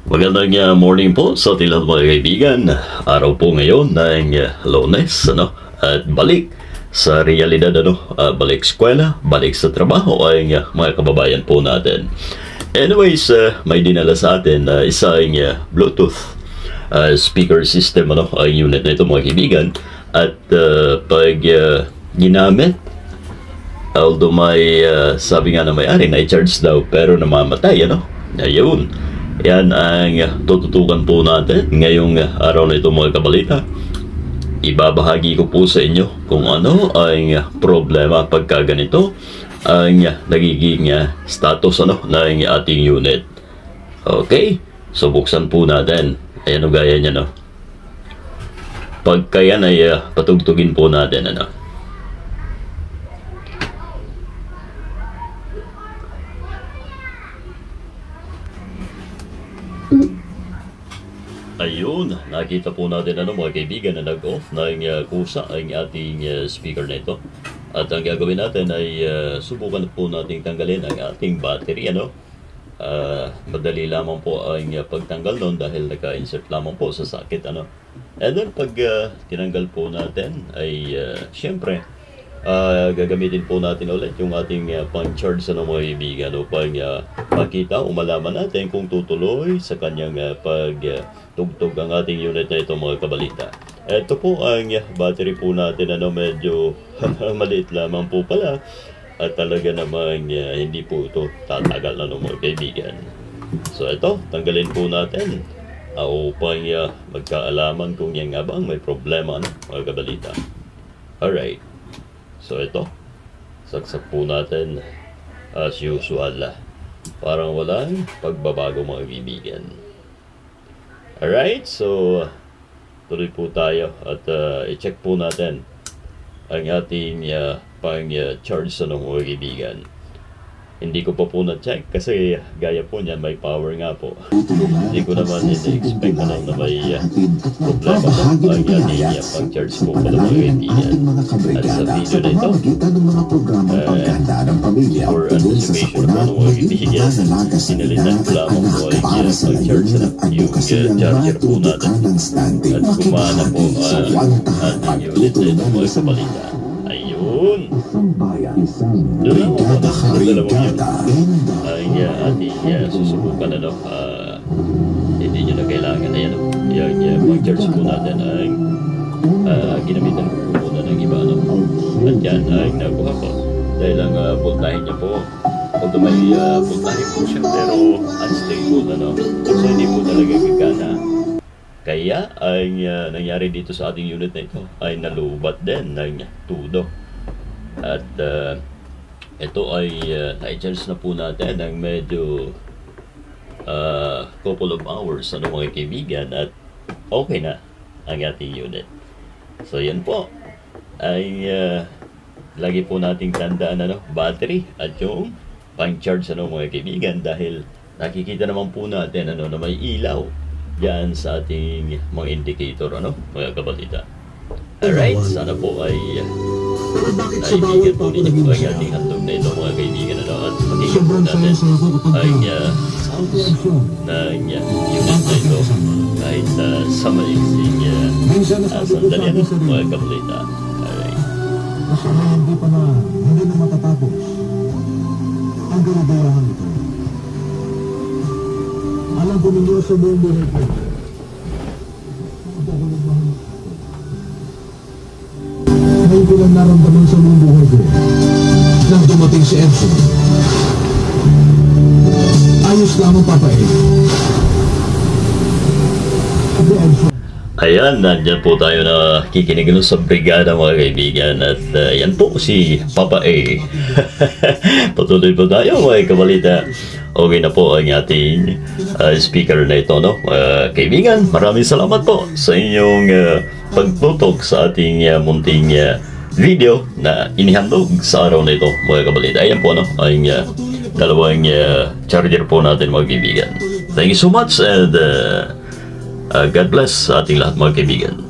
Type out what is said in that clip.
Magandang morning po sa ating lahat mga kaibigan. Araw po ngayon ng Lunes, at balik sa realidad, balik eskwela, balik sa trabaho ay mga kababayan po natin. Anyways, may dinala sa atin isang Bluetooth speaker system, ang unit na ito mga kaibigan. At pag ginamit, although may sabi nga na may-ari na i-charge daw pero namamatay, ayun. Yan ang tututukan po natin ngayong araw na ito mga kabalita. Ibabahagi ko po sa inyo kung ano ang problema pagka ganito ang nagiging status ng ating unit. Okay, so buksan po natin. Ayan o gaya niya, Pagka yan ay patugtugin po natin, Ayun, nakita po natin mga kaibigan na nag-off ng kusa ang ating speaker na ito. At ang gagawin natin ay subukan po natin tanggalin ang ating battery, madali lamang po ang pagtanggal nun dahil naka-insert lamang po sa socket, And then pag tinanggal po natin ay syempre gagamitin po natin ulit yung ating pang-charge mga kaibigan upang makita o malaman natin kung tutuloy sa kanyang pagtugtog ang ating unit na ito mga kabalita. Ito po ang battery po natin, medyo maliit lamang po pala at talaga namang hindi po ito tatagal mga kaibigan. So ito, tanggalin po natin upang magkaalaman kung yan nga bang may problema mga kabalita. Alright. So ito, saksak po natin as usual. Parang walang pagbabago mga kaibigan. Alright, so tuloy po tayo at i-check po natin ang ating pang-charge mga kaibigan. Hindi ko pa po na-check kasi gaya po niyan may power nga po. Hindi ko naman expect na may problema po ang ating pang-charge po pala mga kaibigan. At sa video na ito, for anticipation po mga kaibigan, sinalitan ko lamang po ay pang-charge na yung charger po natin. At kumana po ang ating unit na ito mga kabalita. Ayun! Doon po ba sa dalawang yun ay ating susubukan hindi nyo na kailangan yung pag-charge po natin ay ginamitan po muna ng iba at yan ay nakuha ko dahil ang voltahe niya po although may voltahe po siya pero unstable so hindi po talaga gagana. Kaya ang nangyari dito sa ating unit na ito ay nalubat din ng tudo. At ito ay na-charge na po natin ng medyo couple of hours mga kaibigan at okay na ang ating unit. So yan po ay lagi po nating tandaan battery at yung pang-charge mga kaibigan dahil nakikita naman po natin na may ilaw yan sa ating mga indicator mga kabalita. Alright, sana po ay naibigyan po ninyo ang ating handog na ito mga kaibigan at makikita po natin ang sounds ng unit na ito kahit sa maliksing sandali mga kabalita. Alright. Kasi hindi na matatapos ang galigarahan ito. Alam ko ninyo sa buong buhay ko. Ngayon ko lang naramdaman sa buong buhay ko. Nang dumating si Edson. Ayos lamang papain. Ayan, nandyan po tayo na kikinig sa brigada mga kaibigan at yan po si Papa A. Patuloy po tayo mga kabalita. Okay na po ang ating speaker na ito kaibigan, maraming salamat po sa inyong pagtutok sa ating munting video na inihandog sa araw na ito mga kabalita. Ayan po ang dalawang charger po natin mga kaibigan. Thank you so much and God bless sa ating lahat mga kaibigan.